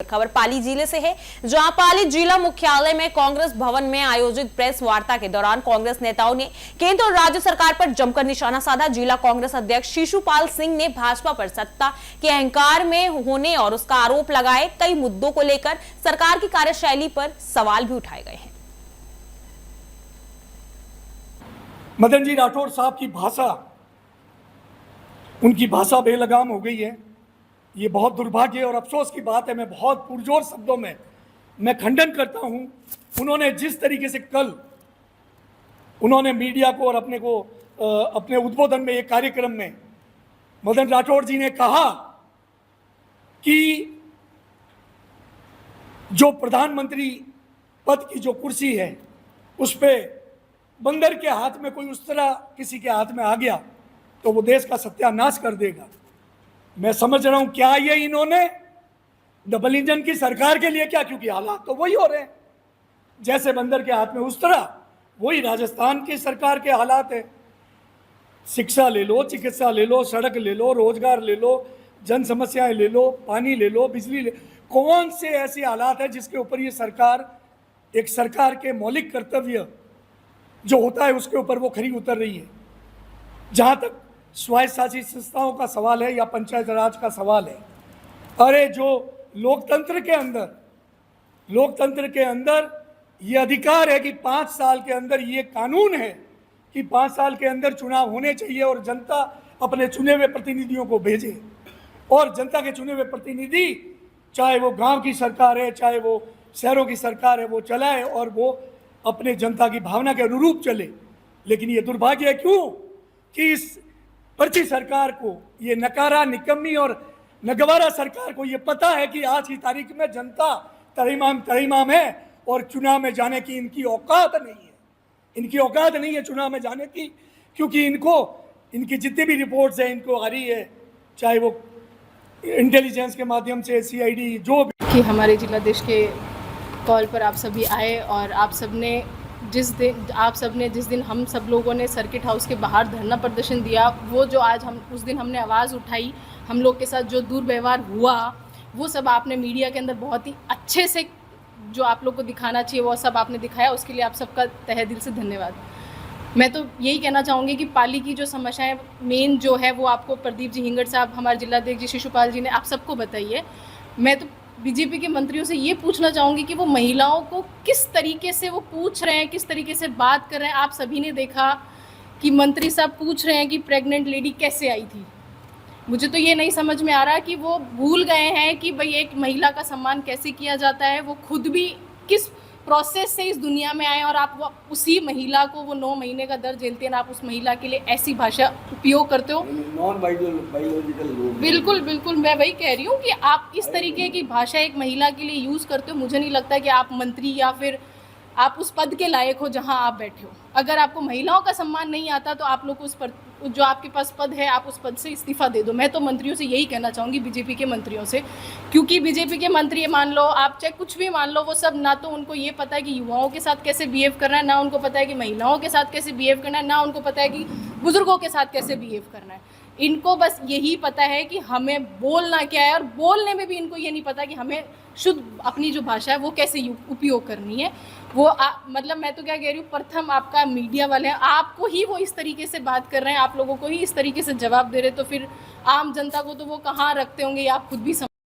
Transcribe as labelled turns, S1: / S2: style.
S1: खबर पाली जिले से है, जहां पाली जिला मुख्यालय में कांग्रेस भवन में आयोजित प्रेस वार्ता के दौरान कांग्रेस नेताओं ने केंद्र और राज्य सरकार पर जमकर निशाना साधा। जिला कांग्रेस अध्यक्ष शिशुपाल सिंह ने भाजपा पर सत्ता के अहंकार में होने और उसका आरोप लगाए। कई मुद्दों को लेकर सरकार की कार्यशैली पर सवाल भी उठाए गए हैं।
S2: मदन जी राठौड़ साहब की भाषा, उनकी भाषा बेलगाम हो गई है। ये बहुत दुर्भाग्य और अफसोस की बात है। मैं बहुत पुरजोर शब्दों में मैं खंडन करता हूं। उन्होंने जिस तरीके से कल उन्होंने मीडिया को और अपने उद्बोधन में एक कार्यक्रम में मदन राठौड़ जी ने कहा कि जो प्रधानमंत्री पद की जो कुर्सी है उस पर बंदर के हाथ में कोई उस तरह किसी के हाथ में आ गया तो वो देश का सत्यानाश कर देगा। मैं समझ रहा हूं क्या ये इन्होंने डबल इंजन की सरकार के लिए क्या, क्योंकि हालात तो वही हो रहे हैं जैसे बंदर के हाथ में उस तरह वही राजस्थान की सरकार के हालात है। शिक्षा ले लो, चिकित्सा ले लो, सड़क ले लो, रोजगार ले लो, जन समस्याएं ले लो, पानी ले लो, बिजली ले, कौन से ऐसे हालात है जिसके ऊपर ये सरकार एक सरकार के मौलिक कर्तव्य जो होता है उसके ऊपर वो खरी उतर रही है। जहां तक स्वायत्त शासित संस्थाओं का सवाल है या पंचायत राज का सवाल है, अरे जो लोकतंत्र के अंदर ये अधिकार है कि 5 साल के अंदर, ये कानून है कि 5 साल के अंदर चुनाव होने चाहिए और जनता अपने चुने हुए प्रतिनिधियों को भेजे और जनता के चुने हुए प्रतिनिधि चाहे वो गांव की सरकार है चाहे वो शहरों की सरकार है वो चलाए और वो अपने जनता की भावना के अनुरूप चले। लेकिन ये दुर्भाग्य है क्यों कि इस पर्ची सरकार को, ये नकारा निकम्मी और नगवारा सरकार को ये पता है कि आज की तारीख में जनता तरीमाम है और चुनाव में जाने की इनकी औकात नहीं है चुनाव में जाने की, क्योंकि इनकी जितनी भी रिपोर्ट्स हैं इनको आ रही है, चाहे वो इंटेलिजेंस के माध्यम से CID जो भी।
S3: कि हमारे जिलाधीश के कॉल पर आप सभी आए और आप सबने जिस दिन हम सब लोगों ने सर्किट हाउस के बाहर धरना प्रदर्शन दिया, वो जो आज उस दिन हमने आवाज़ उठाई, हम लोग के साथ जो दुर्व्यवहार हुआ वो सब आपने मीडिया के अंदर बहुत ही अच्छे से जो आप लोग को दिखाना चाहिए वो सब आपने दिखाया। उसके लिए आप सबका तहे दिल से धन्यवाद। मैं तो यही कहना चाहूँगी कि पाली की जो समस्याएं मेन जो है वो आपको प्रदीप जी हिंगड़ साहब, हमारे जिलाध्यक्ष जी शिशुपाल जी ने आप सबको बताई है। मैं तो बीजेपी के मंत्रियों से ये पूछना चाहूँगी कि वो महिलाओं को किस तरीके से वो पूछ रहे हैं, किस तरीके से बात कर रहे हैं। आप सभी ने देखा कि मंत्री साहब पूछ रहे हैं कि प्रेग्नेंट लेडी कैसे आई थी। मुझे तो ये नहीं समझ में आ रहा कि वो भूल गए हैं कि भाई एक महिला का सम्मान कैसे किया जाता है। वो खुद भी किस प्रोसेस से इस दुनिया में आए और आप वो उसी महिला को वो 9 महीने का दर्द झेलते हैं, आप उस महिला के लिए ऐसी भाषा उपयोग करते हो।
S4: नॉन बायोलॉजिकल लोग।
S3: बिल्कुल मैं वही कह रही हूँ कि आप इस तरीके की भाषा एक महिला के लिए यूज़ करते हो। मुझे नहीं लगता कि आप मंत्री या फिर आप उस पद के लायक हो जहाँ आप बैठे हो। अगर आपको महिलाओं का सम्मान नहीं आता तो आप लोग उस पर जो आपके पास पद है आप उस पद से इस्तीफा दे दो। मैं तो मंत्रियों से यही कहना चाहूँगी, बीजेपी के मंत्रियों से, क्योंकि बीजेपी के मंत्री मान लो आप चाहे कुछ भी मान लो, वो सब ना तो उनको ये पता है कि युवाओं के साथ कैसे बिहेव करना है, ना उनको पता है कि महिलाओं के साथ कैसे बिहेव करना है, ना उनको पता है कि बुजुर्गों के साथ कैसे बिहेव करना है। इनको बस यही पता है कि हमें बोलना क्या है और बोलने में भी इनको ये नहीं पता कि हमें शुद्ध अपनी जो भाषा है वो कैसे उपयोग करनी है। वो मतलब मैं तो क्या कह रही हूँ, प्रथम आपका मीडिया वाले हैं, आपको ही वो इस तरीके से बात कर रहे हैं, आप लोगों को ही इस तरीके से जवाब दे रहे हैं, तो फिर आम जनता को तो वो कहाँ रखते होंगे ये आप खुद भी समझ